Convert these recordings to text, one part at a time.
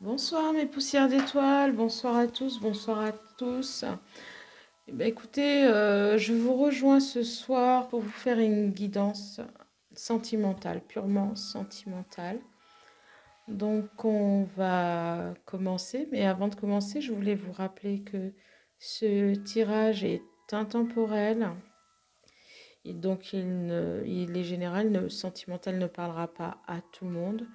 Bonsoir mes poussières d'étoiles, bonsoir à tous, bonsoir à tous. Eh bien, écoutez, je vous rejoins ce soir pour vous faire une guidance sentimentale, purement sentimentale. Donc on va commencer, mais avant de commencer, je voulais vous rappeler que ce tirage est intemporel et donc il est général, sentimental ne parlera pas à tout le monde.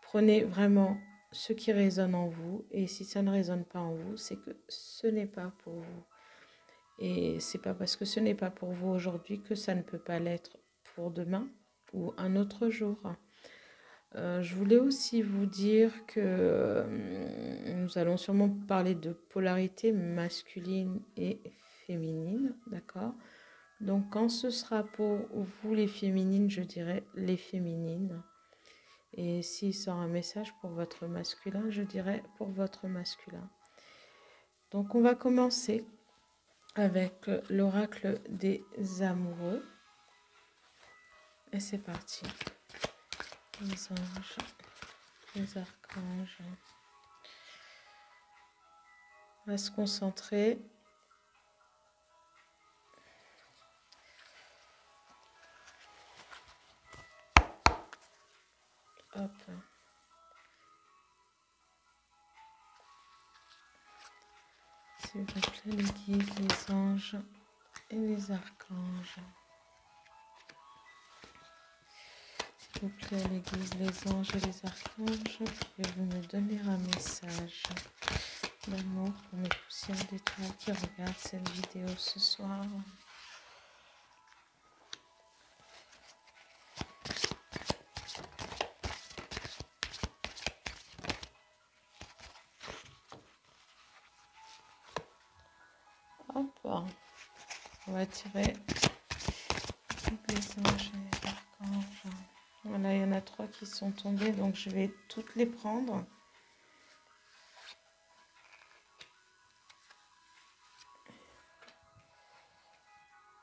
Prenez vraiment ce qui résonne en vous et si ça ne résonne pas en vous, c'est que ce n'est pas pour vous. Et c'est pas parce que ce n'est pas pour vous aujourd'hui que ça ne peut pas l'être pour demain ou un autre jour. Je voulais aussi vous dire que nous allons sûrement parler de polarité masculine et féminine, d'accord? Donc quand ce sera pour vous les féminines, je dirais les féminines. Et s'il sort un message pour votre masculin, je dirais pour votre masculin. Donc on va commencer avec l'oracle des amoureux. Et c'est parti. Les anges, les archanges. On va se concentrer. Hop. S'il vous plaît, les guides, les anges et les archanges. S'il vous plaît, les guides, les anges et les archanges, pouvez-vous me donner un message d'amour pour mes poussières d'étoiles qui regardent cette vidéo ce soir? Hop, on va tirer les anges et les archanges. Voilà, il y en a 3 qui sont tombés, donc je vais toutes les prendre.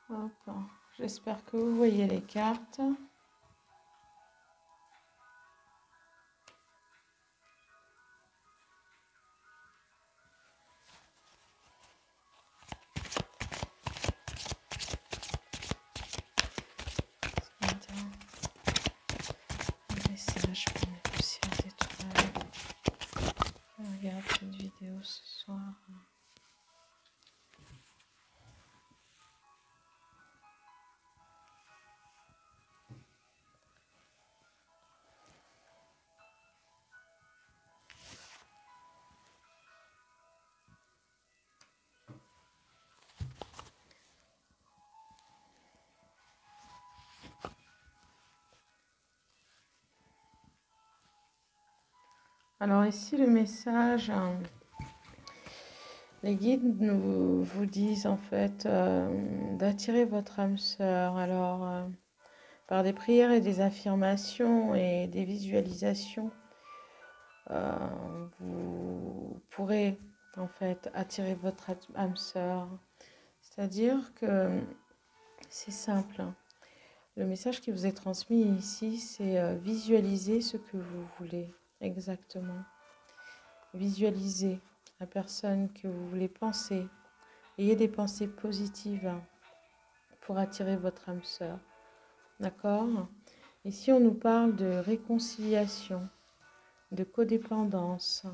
Hop, j'espère que vous voyez les cartes. Un message pour mes poussières d'étoiles. On regarde cette vidéo ce soir. Alors ici le message, les guides vous disent en fait d'attirer votre âme sœur. Alors par des prières et des affirmations et des visualisations, vous pourrez en fait attirer votre âme sœur. C'est-à-dire que c'est simple. Le message qui vous est transmis ici, c'est visualiser ce que vous voulez exactement. Visualisez la personne que vous voulez penser. Ayez des pensées positives pour attirer votre âme sœur. D'accord? Ici, on nous parle de réconciliation, de codépendance.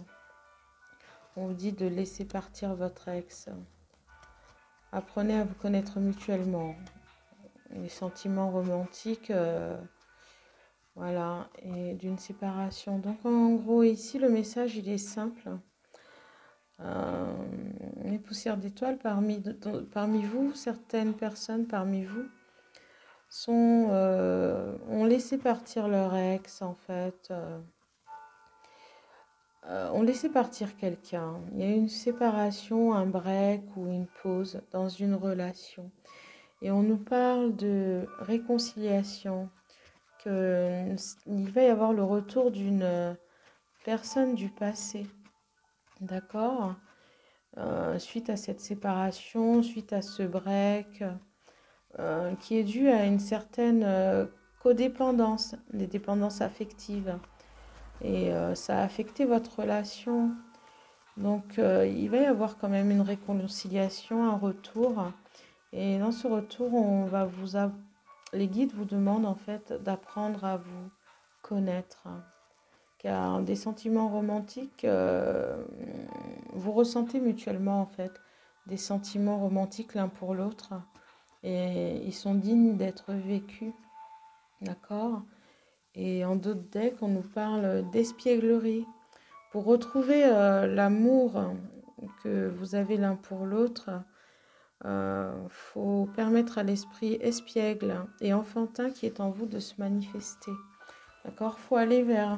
On vous dit de laisser partir votre ex. Apprenez à vous connaître mutuellement. Les sentiments romantiques, voilà, et d'une séparation. Donc en gros, ici, le message, il est simple. Les poussières d'étoiles, parmi vous, certaines personnes parmi vous ont laissé partir leur ex, en fait. Ont laissé partir quelqu'un. Il y a eu une séparation, un break ou une pause dans une relation. Et on nous parle de réconciliation, qu'il va y avoir le retour d'une personne du passé. D'accord? Suite à cette séparation, suite à ce break, qui est dû à une certaine codépendance, des dépendances affectives. et ça a affecté votre relation. Donc, il va y avoir quand même une réconciliation, un retour. Et dans ce retour, les guides vous demandent en fait d'apprendre à vous connaître. Car des sentiments romantiques, vous ressentez mutuellement en fait des sentiments romantiques l'un pour l'autre. Et ils sont dignes d'être vécus. D'accord? Et en d'autres decks, on nous parle d'espièglerie. Pour retrouver l'amour que vous avez l'un pour l'autre, faut permettre à l'esprit espiègle et enfantin qui est en vous de se manifester. D'accord? Faut aller vers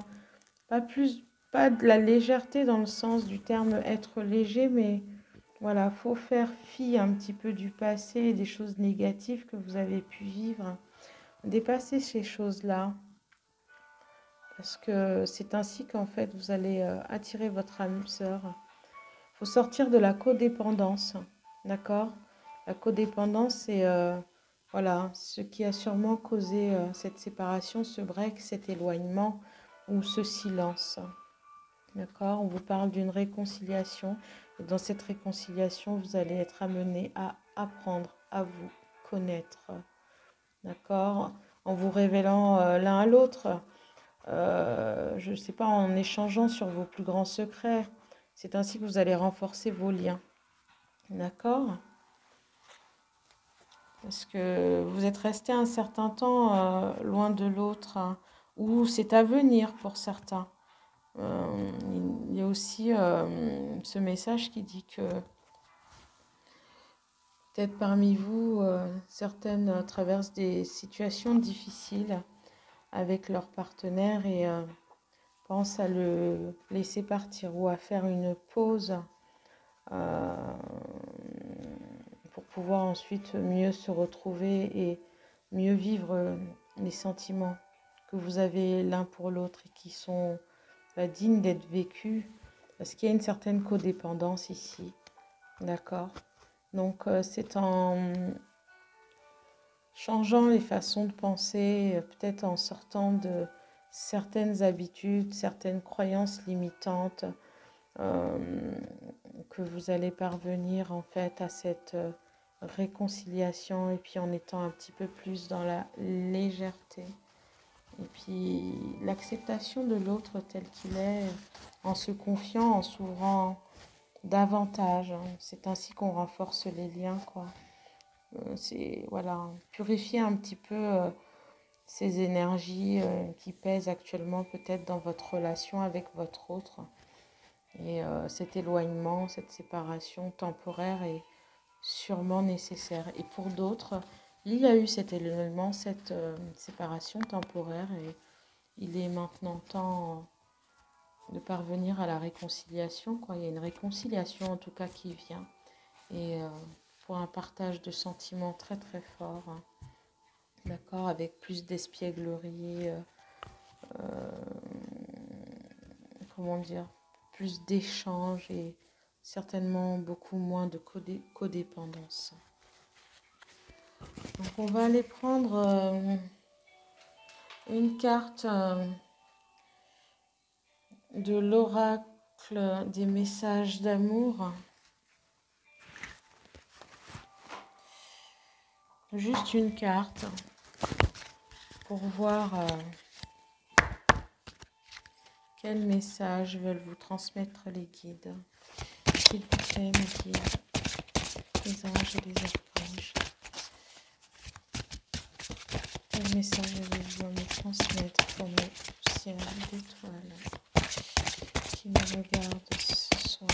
pas de la légèreté dans le sens du terme être léger, mais voilà, faut faire fi un petit peu du passé et des choses négatives que vous avez pu vivre. Dépasser ces choses-là. Parce que c'est ainsi qu'en fait, vous allez attirer votre âme sœur. Il faut sortir de la codépendance, d'accord? La codépendance, c'est voilà, ce qui a sûrement causé cette séparation, ce break, cet éloignement ou ce silence, d'accord? On vous parle d'une réconciliation. Et dans cette réconciliation, vous allez être amené à apprendre à vous connaître, d'accord? En vous révélant l'un à l'autre. Je ne sais pas, en échangeant sur vos plus grands secrets. C'est ainsi que vous allez renforcer vos liens. D'accord? Parce que vous êtes resté un certain temps loin de l'autre, hein, ou c'est à venir pour certains. Il y a aussi ce message qui dit que peut-être parmi vous, certaines traversent des situations difficiles avec leur partenaire et pense à le laisser partir ou à faire une pause euh, pour pouvoir ensuite mieux se retrouver et mieux vivre les sentiments que vous avez l'un pour l'autre et qui sont dignes d'être vécus parce qu'il y a une certaine codépendance ici. D'accord? Donc c'est en changeant les façons de penser, peut-être en sortant de certaines habitudes, certaines croyances limitantes, que vous allez parvenir en fait à cette réconciliation et puis en étant un petit peu plus dans la légèreté et puis l'acceptation de l'autre tel qu'il est en se confiant, en s'ouvrant davantage. C'est ainsi qu'on renforce les liens, quoi. C'est voilà, purifier un petit peu ces énergies qui pèsent actuellement peut-être dans votre relation avec votre autre. Et cet éloignement, cette séparation temporaire est sûrement nécessaire. Et pour d'autres, il y a eu cet éloignement, cette séparation temporaire et il est maintenant temps de parvenir à la réconciliation, quoi. Il y a une réconciliation en tout cas qui vient et pour un partage de sentiments très très fort, hein. D'accord, avec plus d'espièglerie, comment dire, plus d'échanges et certainement beaucoup moins de codépendance. Donc on va aller prendre une carte de l'oracle des messages d'amour. Juste une carte pour voir quel message veulent vous transmettre les guides. S'il vous plaît, mes guides, les anges et les archanges. Quel message avez-vous à me transmettre pour mes ciels d'étoiles qui me regardent ce soir?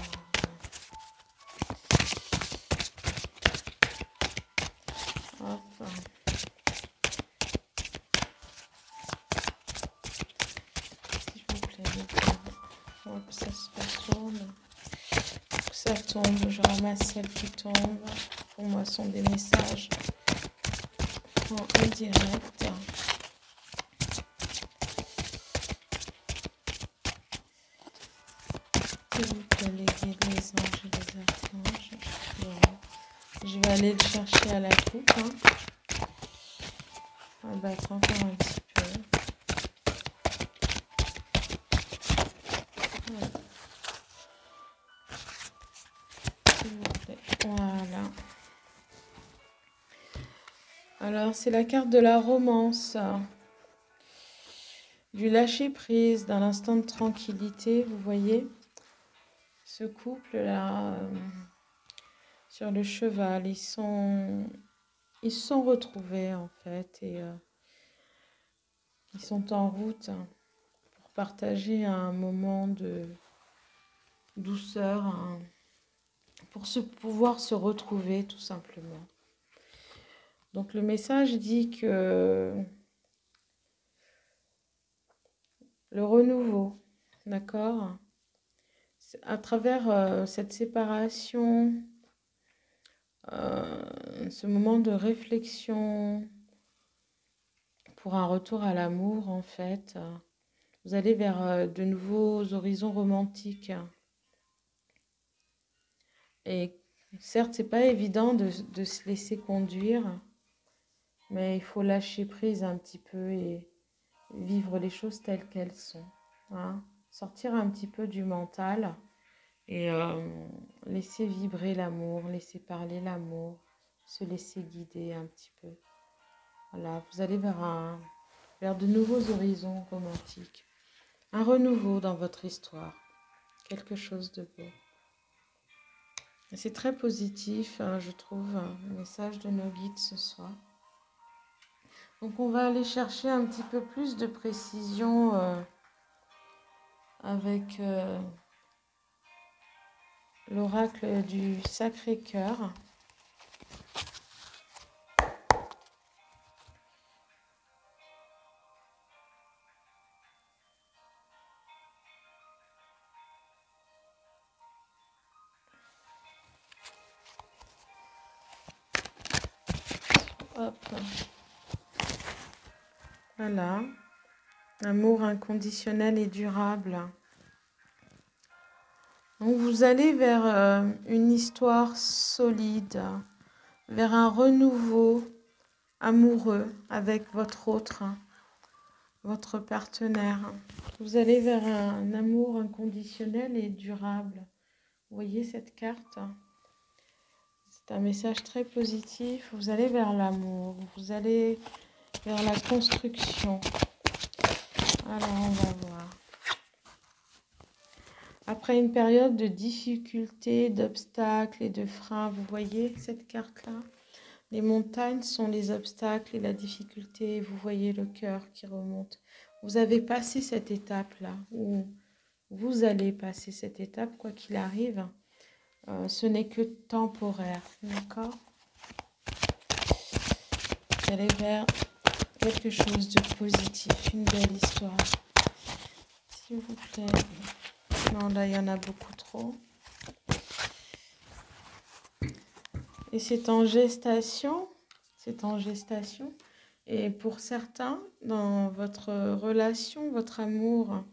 Hop. S'il vous plaît, les guides. Hop, ça se retourne. Que ça tombe, je ramasse celles qui tombent. Pour moi, ce sont des messages en direct. S'il vous plaît, les guides, les anges et les archanges. Voilà. Je vais aller le chercher à la coupe. Hein. On va battre encore un petit peu. Alors, c'est la carte de la romance, du lâcher-prise, d'un instant de tranquillité. Vous voyez, ce couple-là, sur le cheval, ils se sont retrouvés en fait et ils sont en route pour partager un moment de douceur, pour pouvoir se retrouver tout simplement. Donc le message dit que le renouveau, d'accord, à travers cette séparation, ce moment de réflexion pour un retour à l'amour, en fait, vous allez vers de nouveaux horizons romantiques. Et certes, c'est pas évident de se laisser conduire, mais il faut lâcher prise un petit peu et vivre les choses telles qu'elles sont, hein. Sortir un petit peu du mental et laisser vibrer l'amour, laisser parler l'amour, se laisser guider un petit peu. Voilà, vous allez vers de nouveaux horizons romantiques, un renouveau dans votre histoire, quelque chose de beau. C'est très positif, hein, je trouve, le message de nos guides ce soir. Donc on va aller chercher un petit peu plus de précision avec l'oracle du Sacré-Cœur. Hop. Voilà. Amour inconditionnel et durable. Donc vous allez vers une histoire solide, vers un renouveau amoureux avec votre partenaire. Vous allez vers un amour inconditionnel et durable. Vous voyez cette carte? C'est un message très positif. Vous allez vers l'amour, vous allez vers la construction. Alors on va voir. Après une période de difficultés, d'obstacles et de freins, vous voyez cette carte-là? Les montagnes sont les obstacles et la difficulté. Vous voyez le cœur qui remonte. Vous avez passé cette étape-là, ou vous allez passer cette étape, quoi qu'il arrive. Ce n'est que temporaire, d'accord? Vous allez vers quelque chose de positif, une belle histoire. S'il vous plaît. Non, là, il y en a beaucoup trop. Et c'est en gestation. C'est en gestation. Et pour certains, dans votre relation, votre amour,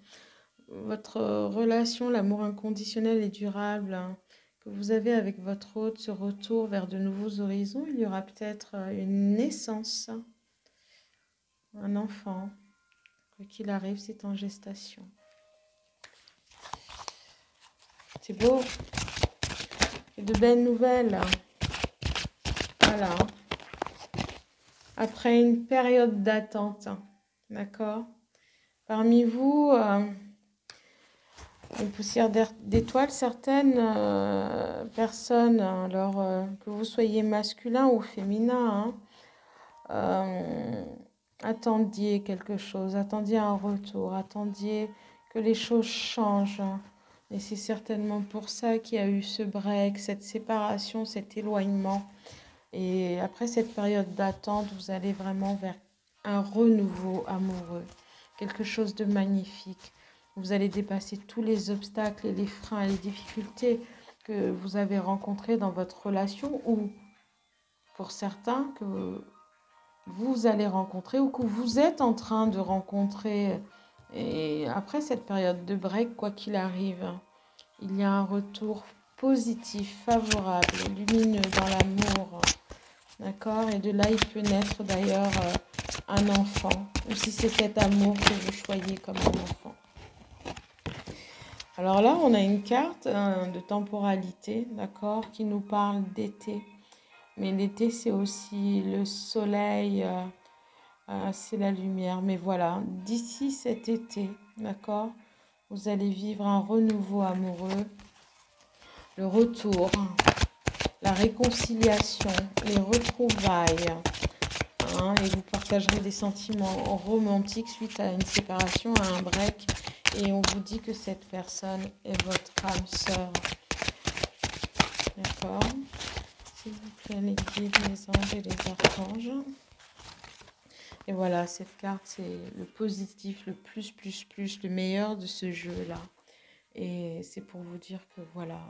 votre relation, l'amour inconditionnel et durable que vous avez avec votre hôte, ce retour vers de nouveaux horizons, il y aura peut-être une naissance, un enfant. Quoi qu'il arrive, c'est en gestation. C'est beau. Et de belles nouvelles. Voilà. Après une période d'attente, d'accord? Parmi vous, une poussière d'étoiles, certaines personnes, alors que vous soyez masculin ou féminin, attendiez quelque chose, attendiez un retour, attendiez que les choses changent. Et c'est certainement pour ça qu'il y a eu ce break, cette séparation, cet éloignement. Et après cette période d'attente, vous allez vraiment vers un renouveau amoureux, quelque chose de magnifique. Vous allez dépasser tous les obstacles et les freins et les difficultés que vous avez rencontrés dans votre relation ou pour certains que vous allez rencontrer ou que vous êtes en train de rencontrer. Et après cette période de break, quoi qu'il arrive, il y a un retour positif, favorable, lumineux dans l'amour. D'accord? Et de là, il peut naître d'ailleurs un enfant. Ou si c'est cet amour que vous choyez comme un enfant. Alors là, on a une carte de temporalité, d'accord, qui nous parle d'été. Mais l'été, c'est aussi le soleil, c'est la lumière. Mais voilà, d'ici cet été, d'accord, vous allez vivre un renouveau amoureux, le retour, la réconciliation, les retrouvailles, hein, et vous partagerez des sentiments romantiques suite à une séparation, à un break. Et on vous dit que cette personne est votre âme sœur. D'accord? S'il vous plaît, les guides, les anges et les archanges. Et voilà, cette carte, c'est le positif, le plus, le meilleur de ce jeu-là. Et c'est pour vous dire que voilà,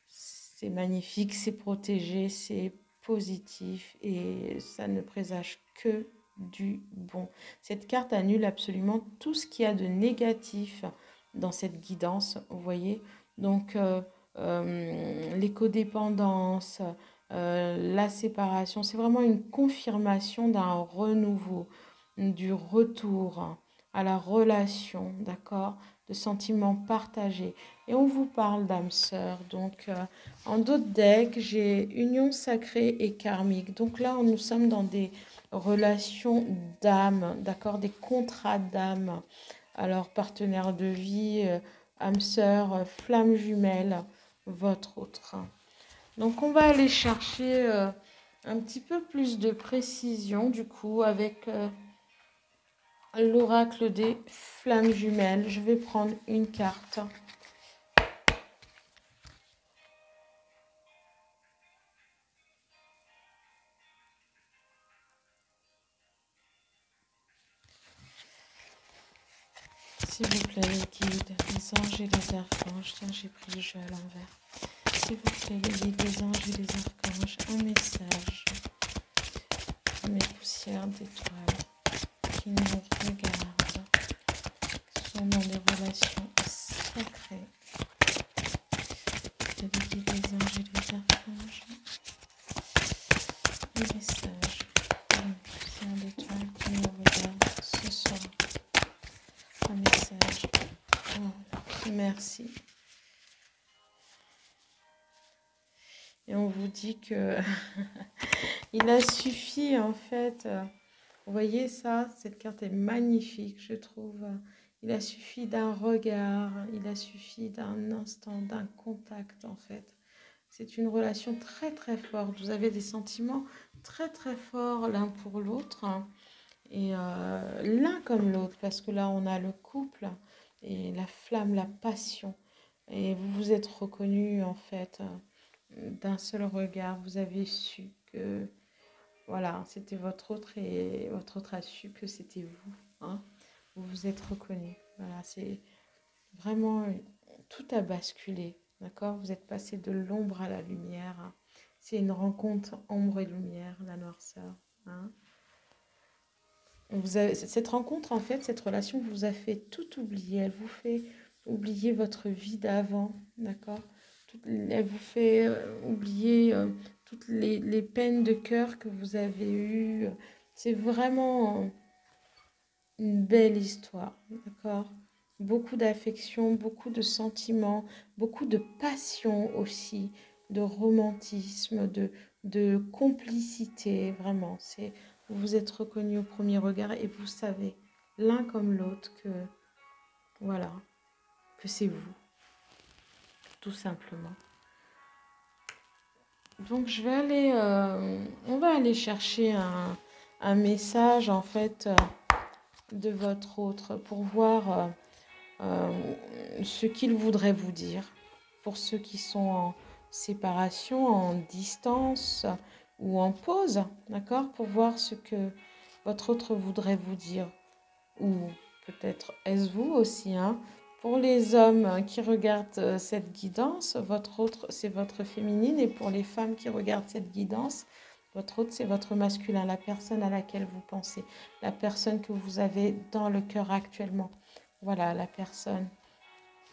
c'est magnifique, c'est protégé, c'est positif et ça ne présage que du bon. Cette carte annule absolument tout ce qu'il y a de négatif dans cette guidance, vous voyez. Donc, l'écodépendance, la séparation, c'est vraiment une confirmation d'un renouveau, du retour à la relation, d'accord, de sentiments partagés. Et on vous parle d'âme sœur. Donc, en d'autres decks, j'ai union sacrée et karmique. Donc là, nous sommes dans des relations d'âme, d'accord, des contrats d'âme. Alors, partenaire de vie, âme sœur, flamme jumelle, votre autre. Donc, on va aller chercher un petit peu plus de précision, du coup, avec l'oracle des flammes jumelles. Je vais prendre une carte. S'il vous plaît, les guides, les anges et les archanges. Tiens, j'ai pris le jeu à l'envers. S'il vous plaît, les guides, les anges et les archanges. Un message. Mes poussières d'étoiles qui nous regardent sont dans des relations sacrées. Les guides, les anges et les archanges. Un message. Mes poussières d'étoiles qui nous regardent ce soir. Un message. Oh, merci. Et on vous dit que il a suffi en fait, vous voyez ça, cette carte est magnifique, je trouve. Il a suffi d'un regard, il a suffi d'un instant, d'un contact en fait. C'est une relation très très forte. Vous avez des sentiments très très forts l'un pour l'autre, hein. Et l'un comme l'autre, parce que là on a le couple et la flamme, la passion. Et vous vous êtes reconnus en fait. D'un seul regard, vous avez su que voilà, c'était votre autre et votre autre a su que c'était vous, hein. Vous vous êtes reconnus. Voilà, c'est vraiment tout a basculé, d'accord? Vous êtes passé de l'ombre à la lumière, hein. C'est une rencontre ombre et lumière, la noirceur, hein. Cette rencontre, en fait, cette relation vous a fait tout oublier. Elle vous fait oublier votre vie d'avant, d'accord? Elle vous fait oublier toutes les peines de cœur que vous avez eues. C'est vraiment une belle histoire, d'accord? Beaucoup d'affection, beaucoup de sentiments, beaucoup de passion aussi, de romantisme, de complicité, vraiment. Vous vous êtes reconnus au premier regard et vous savez, l'un comme l'autre, que voilà, que c'est vous, tout simplement. Donc on va aller chercher un message en fait de votre autre pour voir ce qu'il voudrait vous dire. Pour ceux qui sont en séparation, en distance ou en pause, d'accord, pour voir ce que votre autre voudrait vous dire. Ou peut-être est-ce vous aussi, hein. Pour les hommes qui regardent cette guidance, votre autre, c'est votre féminine. Et pour les femmes qui regardent cette guidance, votre autre, c'est votre masculin, la personne à laquelle vous pensez, la personne que vous avez dans le cœur actuellement. Voilà, la personne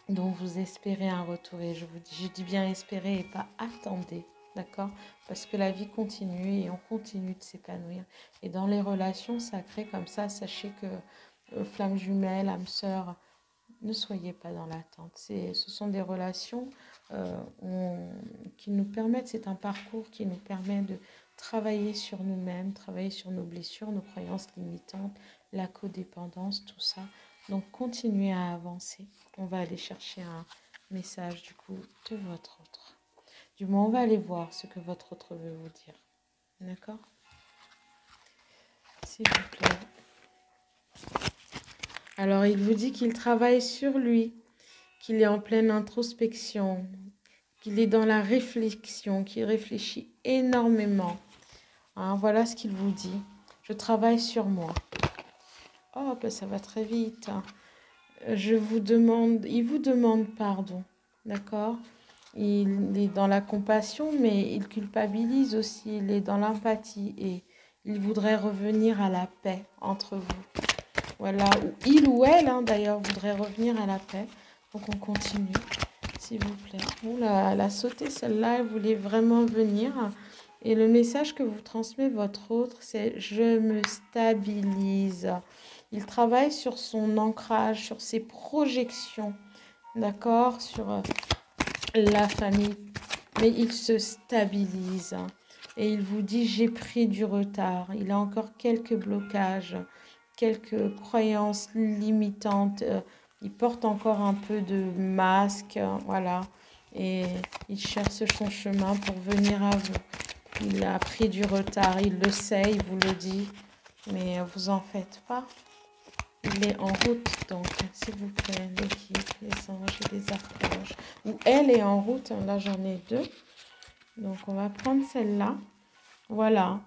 dont vous espérez un retour. Et je dis bien espérer et pas attendez, d'accord? Parce que la vie continue et on continue de s'épanouir. Et dans les relations sacrées comme ça, sachez que flamme jumelle, âme sœur, Ne soyez pas dans l'attente. Ce sont des relations qui nous permettent, c'est un parcours qui nous permet de travailler sur nous-mêmes, travailler sur nos blessures, nos croyances limitantes, la codépendance, tout ça. Donc, continuez à avancer. On va aller chercher un message du coup de votre autre. Du moins, on va aller voir ce que votre autre veut vous dire. D'accord? S'il vous plaît. Alors, il vous dit qu'il travaille sur lui, qu'il est en pleine introspection, qu'il est dans la réflexion, qu'il réfléchit énormément. Hein, voilà ce qu'il vous dit. Je travaille sur moi. Oh, ben ça va très vite. Il vous demande pardon. D'accord? Il est dans la compassion, mais il culpabilise aussi. Il est dans l'empathie et il voudrait revenir à la paix entre vous. Voilà, il ou elle, hein, d'ailleurs, voudrait revenir à la paix. Donc, on continue, s'il vous plaît. Bon, elle a sauté celle-là, elle voulait vraiment venir. Et le message que vous transmet votre autre, c'est « je me stabilise ». Il travaille sur son ancrage, sur ses projections, d'accord, sur la famille. Mais il se stabilise. Et il vous dit « j'ai pris du retard ». Il a encore quelques blocages, quelques croyances limitantes. Il porte encore un peu de masque, voilà. Et il cherche son chemin pour venir à vous. Il a pris du retard, il le sait, il vous le dit. Mais vous en faites pas. Il est en route, donc, s'il vous plaît, les guides, les anges et les archanges. Ou elle est en route, là j'en ai deux. Donc on va prendre celle-là. Voilà.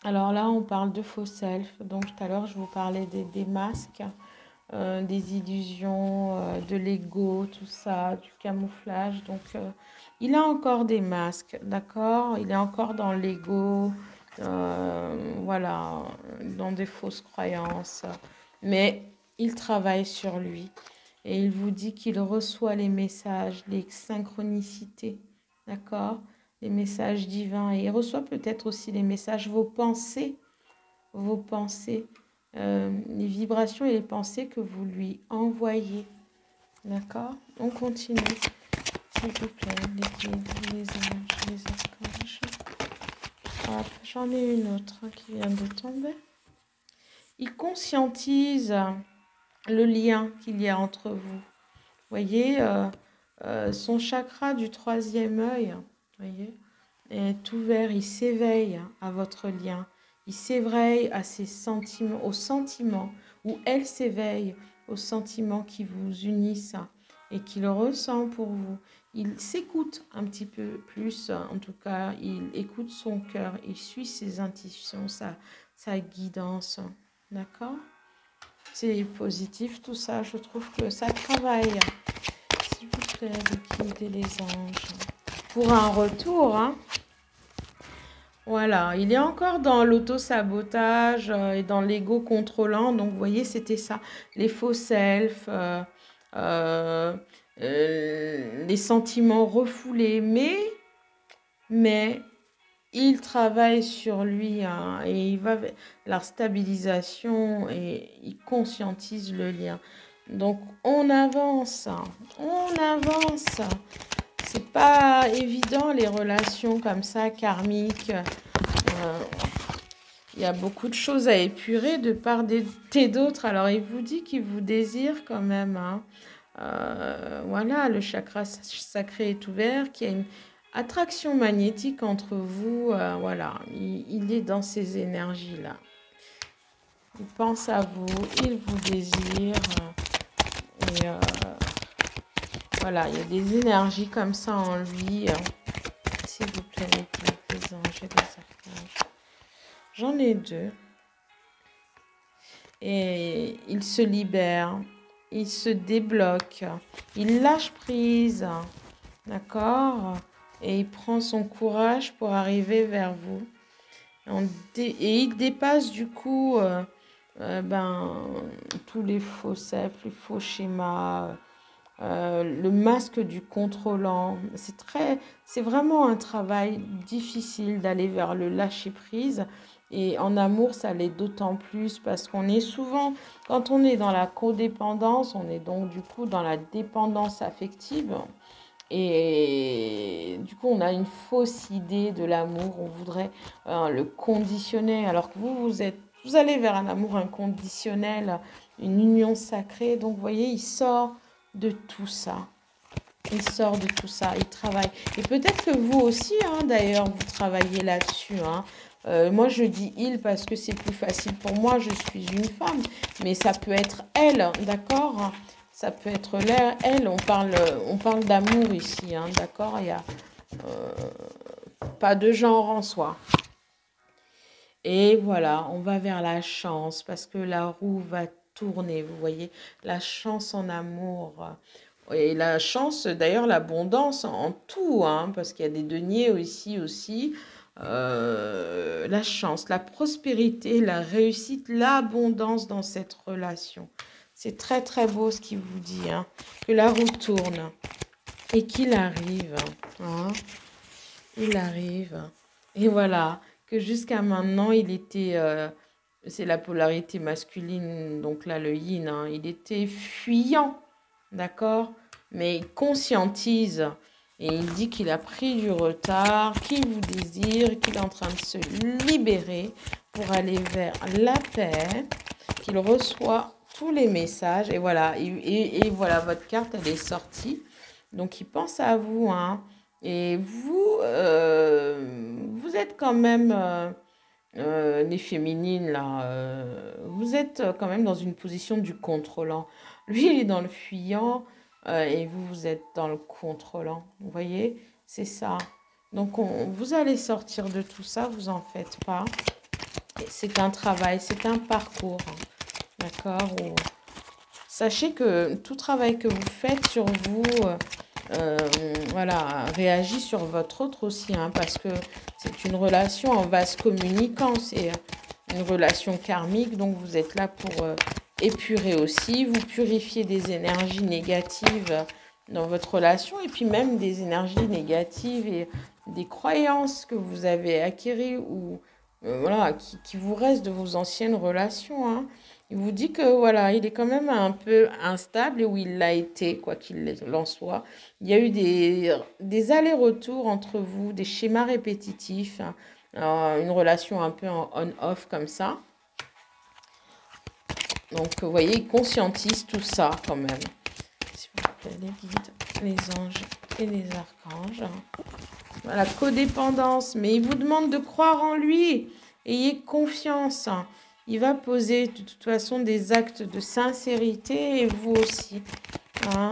Alors là, on parle de faux self. Donc tout à l'heure, je vous parlais des masques, des illusions, de l'ego, tout ça, du camouflage. Donc il a encore des masques, d'accord? Il est encore dans l'ego, voilà, dans des fausses croyances. Mais il travaille sur lui. Et il vous dit qu'il reçoit les messages, les synchronicités, d'accord? Les messages divins. Et il reçoit peut-être aussi les messages, vos pensées, les vibrations et les pensées que vous lui envoyez. D'accord? On continue. S'il vous plaît, les guides, les anges, les archanges. Hop, j'en ai une autre qui vient de tomber. Il conscientise le lien qu'il y a entre vous. Voyez, son chakra du troisième œil, voyez, est ouvert, il s'éveille à votre lien. Il s'éveille à ses sentiments, aux sentiments, ou elle s'éveille aux sentiments qui vous unissent et qu'il ressent pour vous. Il s'écoute un petit peu plus, en tout cas, il écoute son cœur, il suit ses intuitions, sa guidance. D'accord? C'est positif tout ça, je trouve que ça travaille. S'il vous plaît, les guides et les anges. Pour un retour, hein. Voilà, il est encore dans l'auto-sabotage et dans l'ego contrôlant. Donc, vous voyez, c'était ça. Les faux self, les sentiments refoulés. Mais il travaille sur lui, hein, et il va vers la stabilisation et il conscientise le lien. Donc, on avance, hein. On avance. C'est pas évident les relations comme ça, karmiques. Il y a beaucoup de choses à épurer de part et d'autre. Alors, il vous dit qu'il vous désire quand même, hein. Voilà, le chakra sacré est ouvert, qu'il y a une attraction magnétique entre vous. Voilà, il est dans ces énergies-là. Il pense à vous, il vous désire. Et voilà, il y a des énergies comme ça en lui. S'il vous plaît, les anges et les archanges. J'en ai deux. Et il se libère, il se débloque, il lâche prise, d'accord? Et il prend son courage pour arriver vers vous. Et il dépasse du coup tous les faux selfs, les faux schémas, le masque du contrôlant. C'est vraiment un travail difficile d'aller vers le lâcher prise Et en amour, ça l'est d'autant plus parce qu'on est souvent, quand on est dans la codépendance, on est donc du coup dans la dépendance affective. Et du coup, on a une fausse idée de l'amour. On voudrait le conditionner, alors que vous allez vers un amour inconditionnel, une union sacrée. Donc, vous voyez, il sort de tout ça. Il sort de tout ça, il travaille. Et peut-être que vous aussi, hein, d'ailleurs, vous travaillez là-dessus. Hein. Moi, je dis il parce que c'est plus facile pour moi, je suis une femme. Mais ça peut être elle, d'accord? Ça peut être elle. On parle d'amour ici, hein, d'accord? Il n'y a pas de genre en soi. Et voilà, on va vers la chance parce que la roue va tourner, vous voyez, la chance en amour. Et la chance, d'ailleurs, l'abondance en tout, hein, parce qu'il y a des deniers aussi. La chance, la prospérité, la réussite, l'abondance dans cette relation. C'est très, très beau ce qu'il vous dit, hein, que la roue tourne et qu'il arrive. Hein, il arrive. Et voilà, que jusqu'à maintenant, il était... c'est la polarité masculine, donc là, le yin, hein, il était fuyant, d'accord? Mais il conscientise et il dit qu'il a pris du retard, qu'il vous désire, qu'il est en train de se libérer pour aller vers la paix, qu'il reçoit tous les messages. Et voilà, et voilà, votre carte, elle est sortie. Donc, il pense à vous, hein. Et vous, vous êtes quand même, les féminines, là, vous êtes quand même dans une position du contrôlant. Lui, il est dans le fuyant et vous, vous êtes dans le contrôlant. Vous voyez, c'est ça. Donc, vous allez sortir de tout ça, vous en faites pas. C'est un travail, c'est un parcours, hein, d'accord? Sachez que tout travail que vous faites sur vous, voilà, réagit sur votre autre aussi, hein, parce que c'est une relation en vase communicant, c'est une relation karmique, donc vous êtes là pour épurer aussi, vous purifiez des énergies négatives dans votre relation, et puis même des énergies négatives et des croyances que vous avez acquises ou voilà, qui vous restent de vos anciennes relations, hein. Il vous dit que voilà, il est quand même un peu instable et où il l'a été, quoi qu'il en soit. Il y a eu des allers-retours entre vous, des schémas répétitifs, hein, une relation un peu en on-off comme ça. Donc, vous voyez, il conscientise tout ça quand même. S'il vous plaît, les guides, les anges et les archanges. Voilà, codépendance, mais il vous demande de croire en lui. Ayez confiance. Il va poser de toute façon des actes de sincérité et vous aussi. Hein?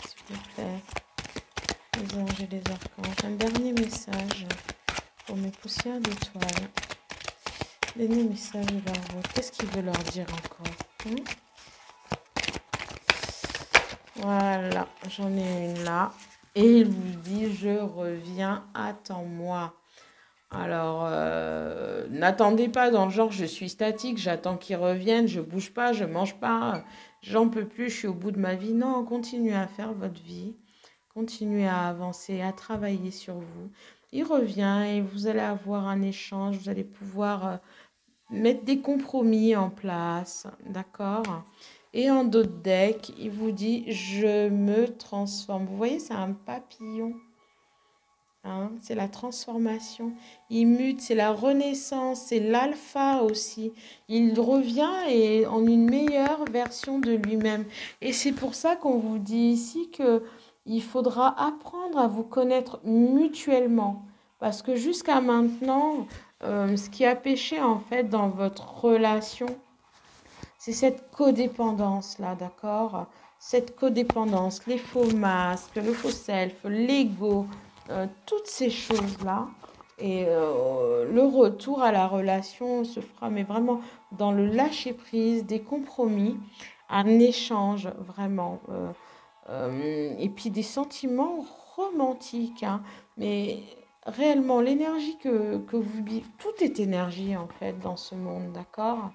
S'il vous plaît, les anges et les archanges. Un dernier message pour mes poussières d'étoiles. Dernier message de leur voix. Qu'est-ce qu'il veut leur dire encore? Voilà, j'en ai une là. Et il vous dit, je reviens, attends-moi. Alors, n'attendez pas dans le genre, je suis statique, j'attends qu'ils reviennent, je bouge pas, je mange pas, j'en peux plus, je suis au bout de ma vie. Non, continuez à faire votre vie, continuez à avancer, à travailler sur vous. Il revient et vous allez avoir un échange, vous allez pouvoir mettre des compromis en place, d'accord? Et en d'autres decks, il vous dit, je me transforme. Vous voyez, c'est un papillon. Hein, c'est la transformation. Il mute, c'est la renaissance, c'est l'alpha aussi. Il revient et en une meilleure version de lui-même. Et c'est pour ça qu'on vous dit ici que il faudra apprendre à vous connaître mutuellement. Parce que jusqu'à maintenant, ce qui a péché en fait dans votre relation, c'est cette codépendance-là, d'accord? Cette codépendance, les faux masques, le faux self, l'ego, toutes ces choses-là. Et le retour à la relation se fera, mais vraiment dans le lâcher-prise, des compromis, un échange vraiment. Et puis des sentiments romantiques, hein. Mais réellement, l'énergie que vous vivez, tout est énergie en fait dans ce monde, d'accord?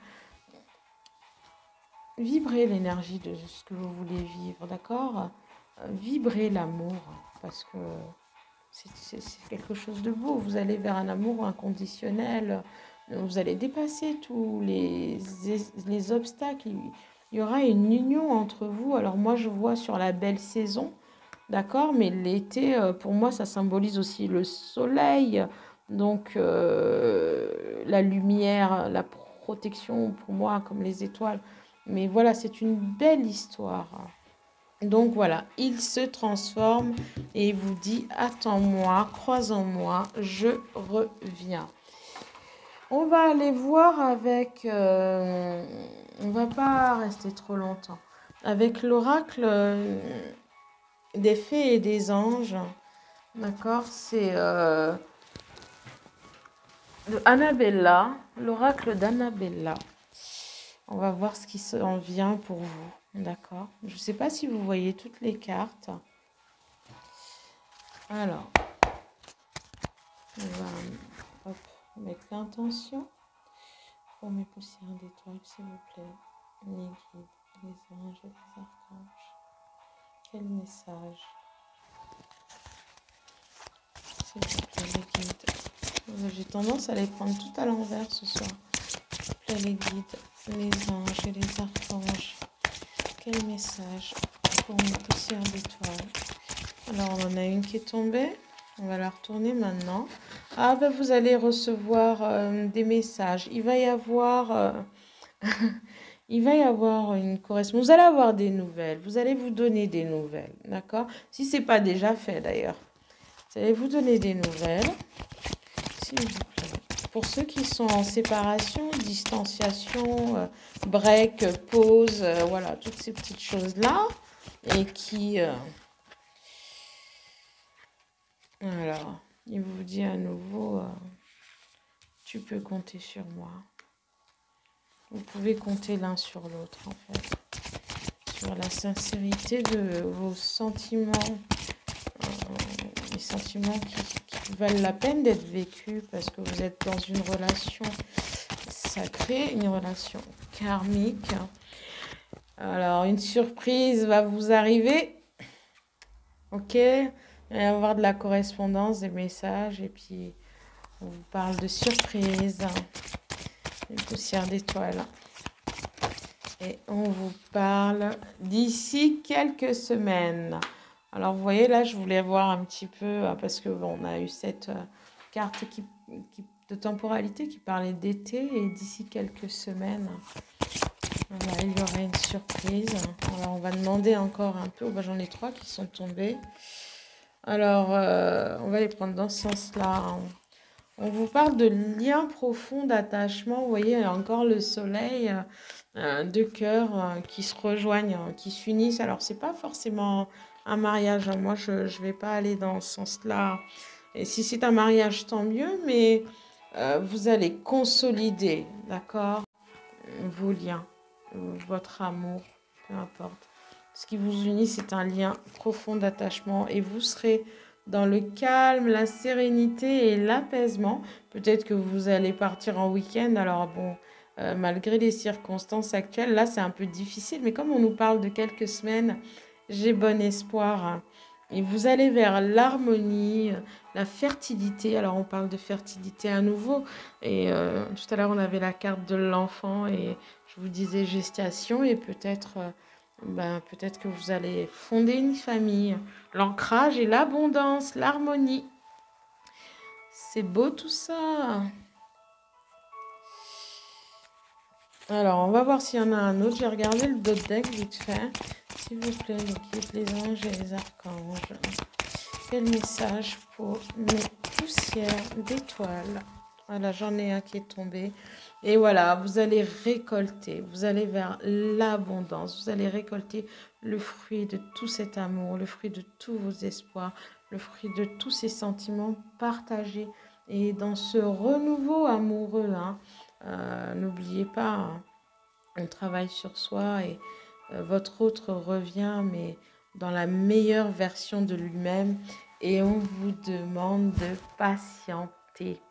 Vibrez l'énergie de ce que vous voulez vivre, d'accord? Vibrez l'amour, parce que C'est quelque chose de beau. Vous allez vers un amour inconditionnel. Vous allez dépasser tous les obstacles. Il y aura une union entre vous. Alors moi, je vois sur la belle saison, d'accord? Mais l'été, pour moi, ça symbolise aussi le soleil. Donc, la lumière, la protection, pour moi, comme les étoiles. Mais voilà, c'est une belle histoire. Donc voilà, il se transforme et il vous dit attends-moi, crois en moi, je reviens. On va aller voir avec, on va pas rester trop longtemps, avec l'oracle des fées et des anges. D'accord, c'est de Annabella, l'oracle d'Annabella. On va voir ce qui s'en vient pour vous. D'accord. Je ne sais pas si vous voyez toutes les cartes. Alors, on va mettre l'intention pour mes poussières d'étoiles, s'il vous plaît. Les guides, les anges et les archanges. Quel message, s'il vous plaît, les guides. J'ai tendance à les prendre tout à l'envers ce soir. S'il vous plaît, les guides, les anges et les archanges. Quel message pour mes poussières d'étoiles. Alors, on en a une qui est tombée. On va la retourner maintenant. Ah, ben, vous allez recevoir des messages. Il va y avoir... il va y avoir une correspondance. Vous allez avoir des nouvelles. Vous allez vous donner des nouvelles. D'accord? Si ce n'est pas déjà fait, d'ailleurs. Vous allez vous donner des nouvelles. S'il vous plaît. Pour ceux qui sont en séparation, distanciation, break, pause, voilà, toutes ces petites choses-là. Et qui... alors, il vous dit à nouveau, tu peux compter sur moi. Vous pouvez compter l'un sur l'autre, en fait. Sur la sincérité de vos sentiments. Les sentiments qui valent la peine d'être vécus parce que vous êtes dans une relation sacrée, une relation karmique. Alors, une surprise va vous arriver. Ok? Il va y avoir de la correspondance, des messages, et puis on vous parle de surprise, une poussière d'étoiles. Et on vous parle d'ici quelques semaines. Alors, vous voyez, là, je voulais voir un petit peu, parce que bon, on a eu cette carte de temporalité qui parlait d'été, et d'ici quelques semaines, voilà, il y aurait une surprise. Alors, on va demander encore un peu. J'en ai 3 qui sont tombés. Alors, on va les prendre dans ce sens-là. On vous parle de liens profonds d'attachement. Vous voyez, encore le soleil, deux cœurs qui se rejoignent, qui s'unissent. Alors, c'est pas forcément un mariage. Moi, je ne vais pas aller dans ce sens-là. Et si c'est un mariage, tant mieux. Mais vous allez consolider, d'accord, vos liens, votre amour, peu importe. Ce qui vous unit, c'est un lien profond d'attachement. Et vous serez dans le calme, la sérénité et l'apaisement. Peut-être que vous allez partir en week-end. Alors bon, malgré les circonstances actuelles, là c'est un peu difficile. Mais comme on nous parle de quelques semaines, j'ai bon espoir. Et vous allez vers l'harmonie, la fertilité. Alors on parle de fertilité à nouveau. Et tout à l'heure on avait la carte de l'enfant et je vous disais gestation. Et peut-être... peut-être que vous allez fonder une famille. L'ancrage et l'abondance, l'harmonie. C'est beau tout ça. Alors, on va voir s'il y en a un autre. J'ai regardé le dos deck vite fait. S'il vous plaît, les guides, les anges et les archanges. Quel message pour mes poussières d'étoiles. Voilà, j'en ai un qui est tombé. Et voilà, vous allez récolter, vous allez vers l'abondance, vous allez récolter le fruit de tout cet amour, le fruit de tous vos espoirs, le fruit de tous ces sentiments partagés. Et dans ce renouveau amoureux, n'oubliez pas, on travaille sur soi et votre autre revient, mais dans la meilleure version de lui-même. Et on vous demande de patienter.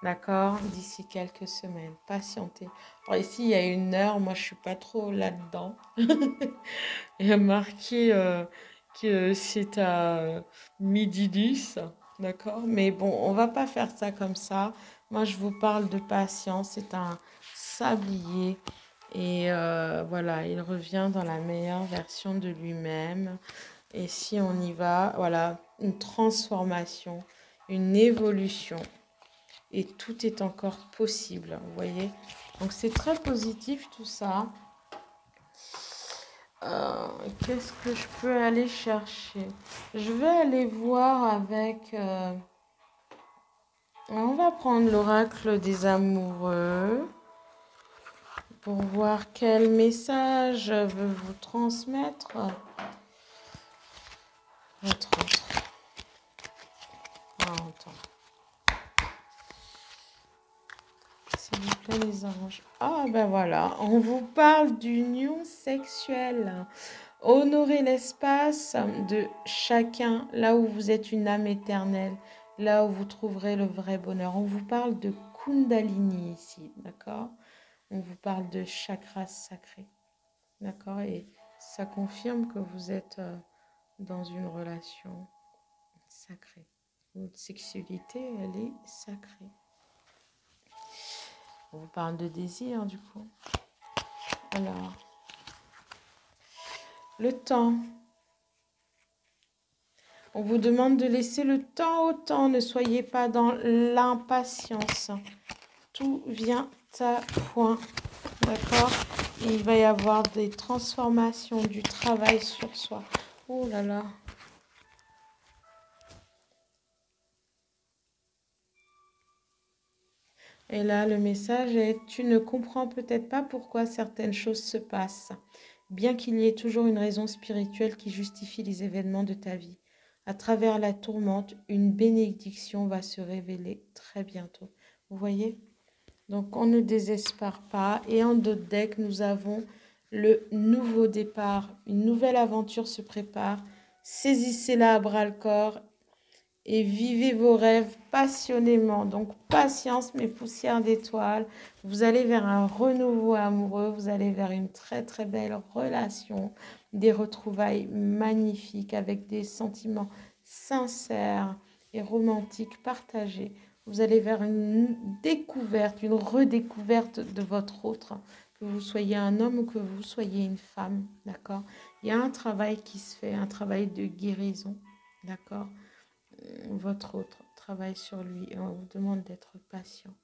D'accord? D'ici quelques semaines. Patientez. Alors ici, il y a 1 heure. Moi, je suis pas trop là-dedans. Il y a marqué que c'est à 12h10. D'accord? Mais bon, on va pas faire ça comme ça. Moi, je vous parle de patience. C'est un sablier. Et voilà, il revient dans la meilleure version de lui-même. Et si on y va, voilà, une transformation, une évolution. Et tout est encore possible, vous voyez? Donc c'est très positif tout ça. Qu'est-ce que je peux aller chercher? Je vais aller voir avec... on va prendre l'oracle des amoureux pour voir quel message veut vous transmettre votre autre. Ah, attends. S'il vous plaît, les anges. Ah, ben voilà, on vous parle d'union sexuelle. Honorez l'espace de chacun, là où vous êtes une âme éternelle, là où vous trouverez le vrai bonheur. On vous parle de Kundalini ici, d'accord? On vous parle de chakras sacrés, d'accord? Et ça confirme que vous êtes dans une relation sacrée. Votre sexualité, elle est sacrée. On vous parle de désir, du coup. Alors, le temps. On vous demande de laisser le temps au temps. Ne soyez pas dans l'impatience. Tout vient à point. D'accord? Il va y avoir des transformations, du travail sur soi. Oh là là. Et là, le message est, tu ne comprends peut-être pas pourquoi certaines choses se passent, bien qu'il y ait toujours une raison spirituelle qui justifie les événements de ta vie. À travers la tourmente, une bénédiction va se révéler très bientôt. Vous voyez? Donc, on ne désespère pas. Et en d'autres decks, nous avons le nouveau départ. Une nouvelle aventure se prépare. Saisissez-la à bras-le-corps et vivez vos rêves passionnément. Donc, patience, mes poussières d'étoiles. Vous allez vers un renouveau amoureux. Vous allez vers une très, très belle relation. Des retrouvailles magnifiques avec des sentiments sincères et romantiques partagés. Vous allez vers une découverte, une redécouverte de votre autre, que vous soyez un homme ou que vous soyez une femme, d'accord? Il y a un travail qui se fait, un travail de guérison, d'accord? Votre autre travaille sur lui et on vous demande d'être patient.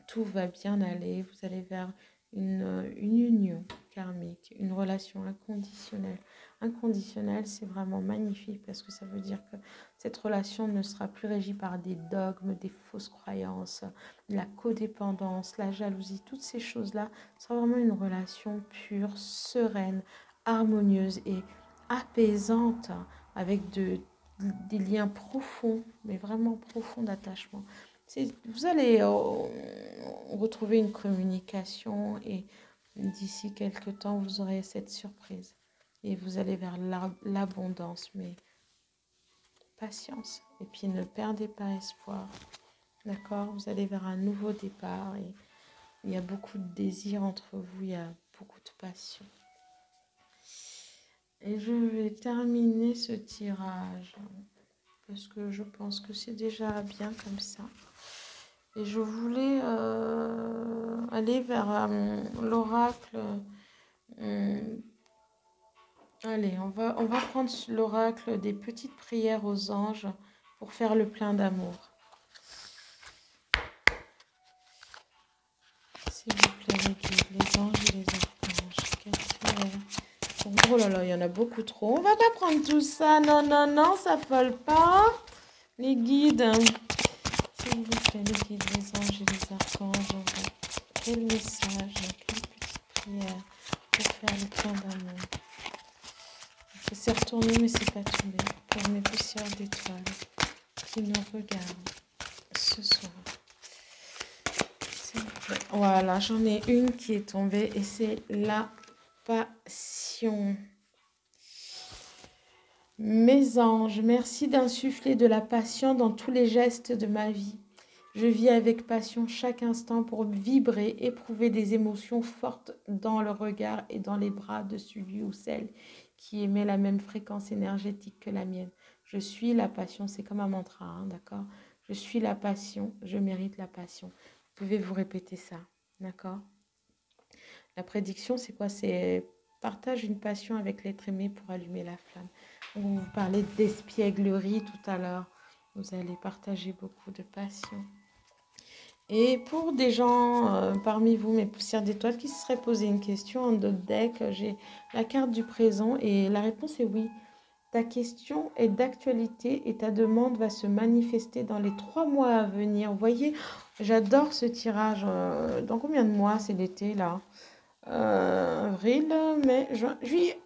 Tout va bien aller, vous allez vers une union karmique, une relation inconditionnelle. Inconditionnelle, c'est vraiment magnifique parce que ça veut dire que cette relation ne sera plus régie par des dogmes, des fausses croyances, la codépendance, la jalousie, toutes ces choses-là. Ce sera vraiment une relation pure, sereine, harmonieuse et apaisante avec des liens profonds, mais vraiment profonds d'attachement. Vous allez retrouver une communication et d'ici quelques temps, vous aurez cette surprise. Et vous allez vers l'abondance, mais patience. Et puis ne perdez pas espoir. D'accord? Vous allez vers un nouveau départ et il y a beaucoup de désir entre vous, il y a beaucoup de passion. Et je vais terminer ce tirage parce que je pense que c'est déjà bien comme ça. Et je voulais aller vers l'oracle. Allez, on va prendre l'oracle des petites prières aux anges pour faire le plein d'amour. S'il vous plaît, les guides, les anges et les archanges. Oh là là, il y en a beaucoup trop. On va pas prendre tout ça. Non, non, non, ça vole pas. Les guides. S'il vous plaît, les guides, les anges et les archanges. Quel message, quelle petite prière pour faire le plein d'amour. C'est retourné, mais c'est pas tombé. Pour mes poussières d'étoiles qui nous regardent ce soir. Voilà, j'en ai une qui est tombée et c'est la passion. Mes anges, merci d'insuffler de la passion dans tous les gestes de ma vie. Je vis avec passion chaque instant pour vibrer, éprouver des émotions fortes dans le regard et dans les bras de celui ou celle qui émet la même fréquence énergétique que la mienne. Je suis la passion, c'est comme un mantra, hein, d'accord? Je suis la passion, je mérite la passion. Vous pouvez vous répéter ça, d'accord? La prédiction, c'est quoi? C'est partage une passion avec l'être aimé pour allumer la flamme. On vous parlait d'espièglerie tout à l'heure. Vous allez partager beaucoup de passion. Et pour des gens parmi vous, mes poussières d'étoiles, qui se seraient posé une question en d'autres decks, j'ai la carte du présent et la réponse est oui. Ta question est d'actualité et ta demande va se manifester dans les 3 mois à venir. Vous voyez, j'adore ce tirage. Dans combien de mois c'est l'été là? Avril, mai, juin, juillet.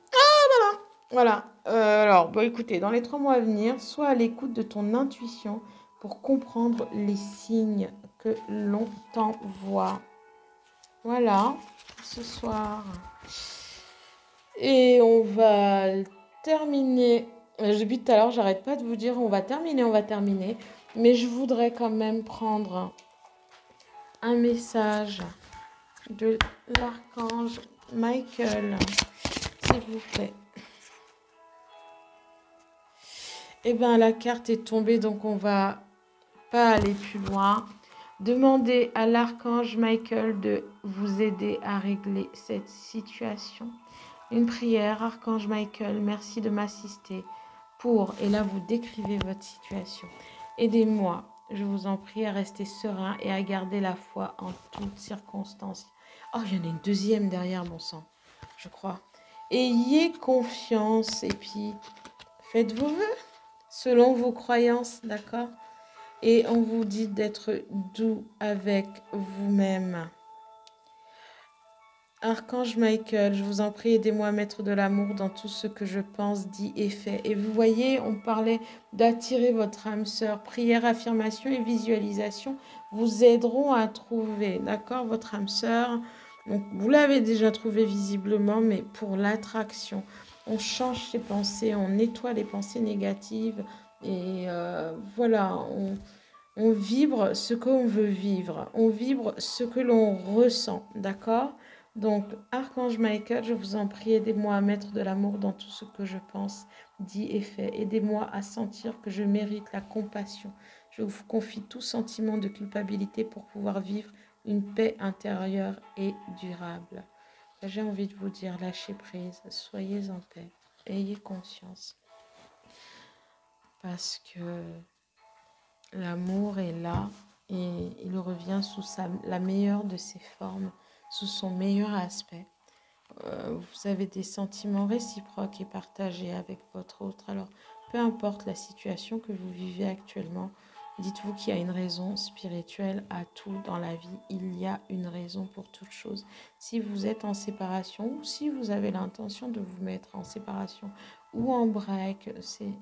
Voilà. Alors, bon, écoutez, dans les 3 mois à venir, sois à l'écoute de ton intuition pour comprendre les signes que l'on t'envoie. Voilà, pour ce soir. Et on va terminer. Depuis tout à l'heure, j'arrête pas de vous dire on va terminer. Mais je voudrais quand même prendre un message de l'archange Michael, s'il vous plaît. Eh bien, la carte est tombée, donc on va pas aller plus loin. Demandez à l'archange Michael de vous aider à régler cette situation. Une prière, archange Michael, merci de m'assister pour, et là vous décrivez votre situation. Aidez-moi, je vous en prie, à rester serein et à garder la foi en toutes circonstances. Oh, il y en a une deuxième derrière, bon sang, je crois. Ayez confiance et puis faites vos vœux selon vos croyances, d'accord? Et on vous dit d'être doux avec vous-même. Archange Michael, je vous en prie, aidez-moi à mettre de l'amour dans tout ce que je pense, dis et fais. Et vous voyez, on parlait d'attirer votre âme sœur. Prière, affirmation et visualisation vous aideront à trouver, d'accord, votre âme sœur. Donc, vous l'avez déjà trouvé visiblement, mais pour l'attraction, on change ses pensées, on nettoie les pensées négatives et voilà, on vibre ce qu'on veut vivre, on vibre ce que l'on ressent, d'accord? Donc, Archange Michael, je vous en prie, aidez-moi à mettre de l'amour dans tout ce que je pense, dis et fais. Aidez-moi à sentir que je mérite la compassion. Je vous confie tout sentiment de culpabilité pour pouvoir vivre une paix intérieure et durable. J'ai envie de vous dire, lâchez prise, soyez en paix, ayez conscience. Parce que l'amour est là et il revient sous la meilleure de ses formes, sous son meilleur aspect. Vous avez des sentiments réciproques et partagés avec votre autre. Alors, peu importe la situation que vous vivez actuellement, dites-vous qu'il y a une raison spirituelle à tout dans la vie. Il y a une raison pour toute chose. Si vous êtes en séparation ou si vous avez l'intention de vous mettre en séparation ou en break, c'est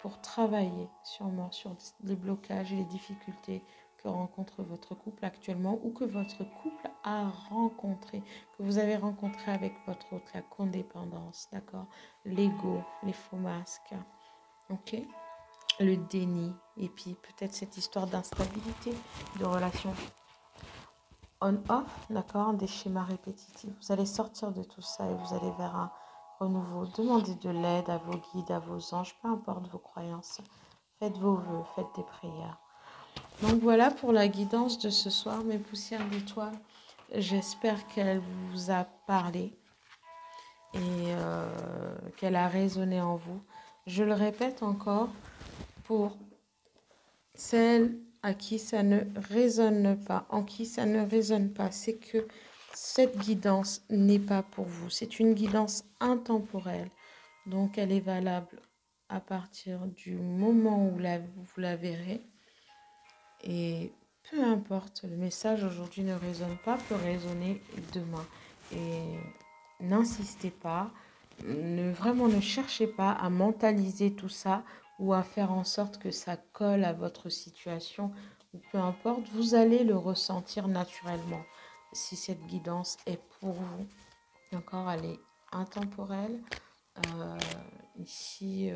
pour travailler sûrement sur les blocages et les difficultés que rencontre votre couple actuellement ou que votre couple a rencontré, que vous avez rencontré avec votre autre, la codépendance, d'accord, l'ego, les faux masques, ok, le déni et puis peut-être cette histoire d'instabilité, de relation on-off, d'accord, des schémas répétitifs. Vous allez sortir de tout ça et vous allez vers un renouveau. Demandez de l'aide à vos guides, à vos anges, peu importe vos croyances. Faites vos vœux, faites des prières. Donc voilà pour la guidance de ce soir, mes poussières d'étoiles. J'espère qu'elle vous a parlé et qu'elle a résonné en vous. Je le répète encore, pour celles à qui ça ne résonne pas, en qui ça ne résonne pas, c'est que cette guidance n'est pas pour vous. C'est une guidance intemporelle. Donc elle est valable à partir du moment où vous la verrez. Et peu importe, le message aujourd'hui ne résonne pas, peut résonner demain. Et n'insistez pas, vraiment ne cherchez pas à mentaliser tout ça ou à faire en sorte que ça colle à votre situation. Ou peu importe, vous allez le ressentir naturellement si cette guidance est pour vous. D'accord, elle est intemporelle. Ici,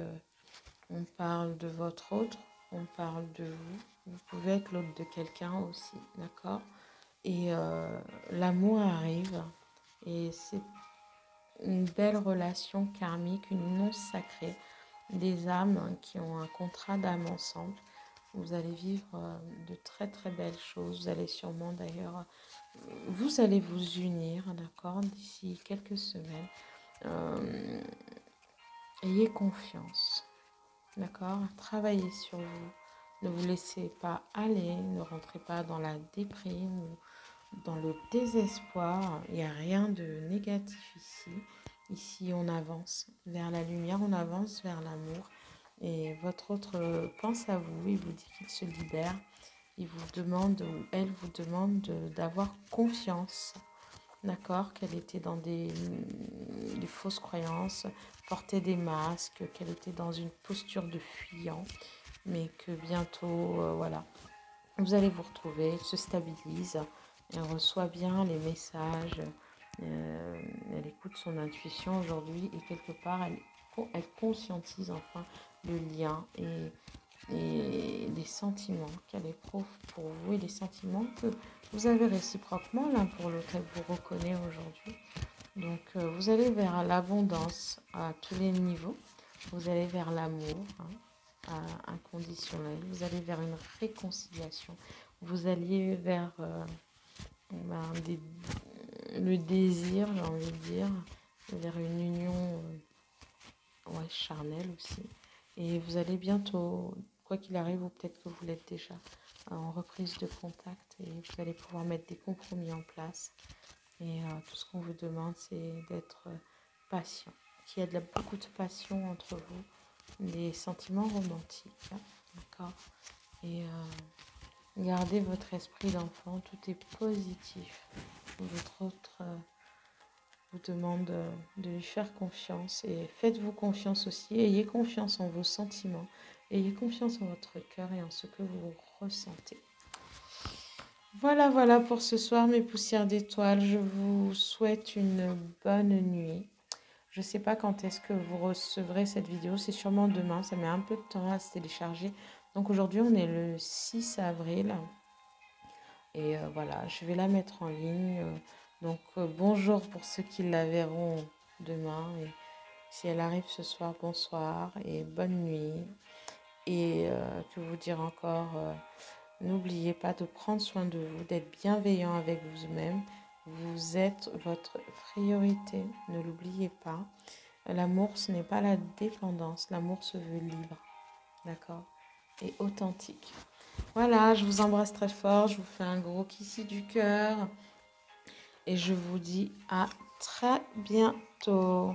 on parle de votre autre, on parle de vous. Vous pouvez être l'autre de quelqu'un aussi, d'accord? Et l'amour arrive et c'est une belle relation karmique, une union sacrée, des âmes qui ont un contrat d'âme ensemble. Vous allez vivre de très très belles choses. Vous allez sûrement d'ailleurs, vous allez vous unir, d'accord, d'ici quelques semaines. Ayez confiance, d'accord? Travaillez sur vous. Ne vous laissez pas aller, ne rentrez pas dans la déprime ou dans le désespoir. Il n'y a rien de négatif ici. Ici, on avance vers la lumière, on avance vers l'amour. Et votre autre pense à vous, il vous dit qu'il se libère. Il vous demande, ou elle vous demande d'avoir confiance. D'accord, qu'elle était dans des fausses croyances, portait des masques, qu'elle était dans une posture de fuyant, mais que bientôt, voilà, vous allez vous retrouver, elle se stabilise, elle reçoit bien les messages, elle écoute son intuition aujourd'hui et quelque part, elle conscientise enfin le lien et les sentiments qu'elle éprouve pour vous et les sentiments que vous avez réciproquement l'un pour l'autre. Elle vous reconnaît aujourd'hui. Donc, vous allez vers l'abondance à tous les niveaux. Vous allez vers l'amour inconditionnel. Vous allez vers une réconciliation. Vous allez vers le désir, j'ai envie de dire, vers une union charnelle aussi. Et vous allez bientôt, quoi qu'il arrive, ou peut-être que vous l'êtes déjà, en reprise de contact et vous allez pouvoir mettre des compromis en place. Et tout ce qu'on vous demande, c'est d'être patient, qu'il y a beaucoup de passion entre vous, des sentiments romantiques, hein, d'accord? Et gardez votre esprit d'enfant, tout est positif. Votre autre vous demande de lui faire confiance et faites-vous confiance aussi. Ayez confiance en vos sentiments, ayez confiance en votre cœur et en ce que vous ressentez. Voilà, voilà pour ce soir mes poussières d'étoiles. Je vous souhaite une bonne nuit. Je ne sais pas quand est-ce que vous recevrez cette vidéo. C'est sûrement demain. Ça met un peu de temps à se télécharger. Donc aujourd'hui, on est le 6 avril. Et voilà, je vais la mettre en ligne. Donc bonjour pour ceux qui la verront demain. Et si elle arrive ce soir, bonsoir et bonne nuit. Et que vous dire encore, n'oubliez pas de prendre soin de vous, d'être bienveillant avec vous-même. Vous êtes votre priorité, ne l'oubliez pas. L'amour, ce n'est pas la dépendance. L'amour se veut libre, d'accord? Et authentique. Voilà, je vous embrasse très fort. Je vous fais un gros kissi du cœur. Et je vous dis à très bientôt.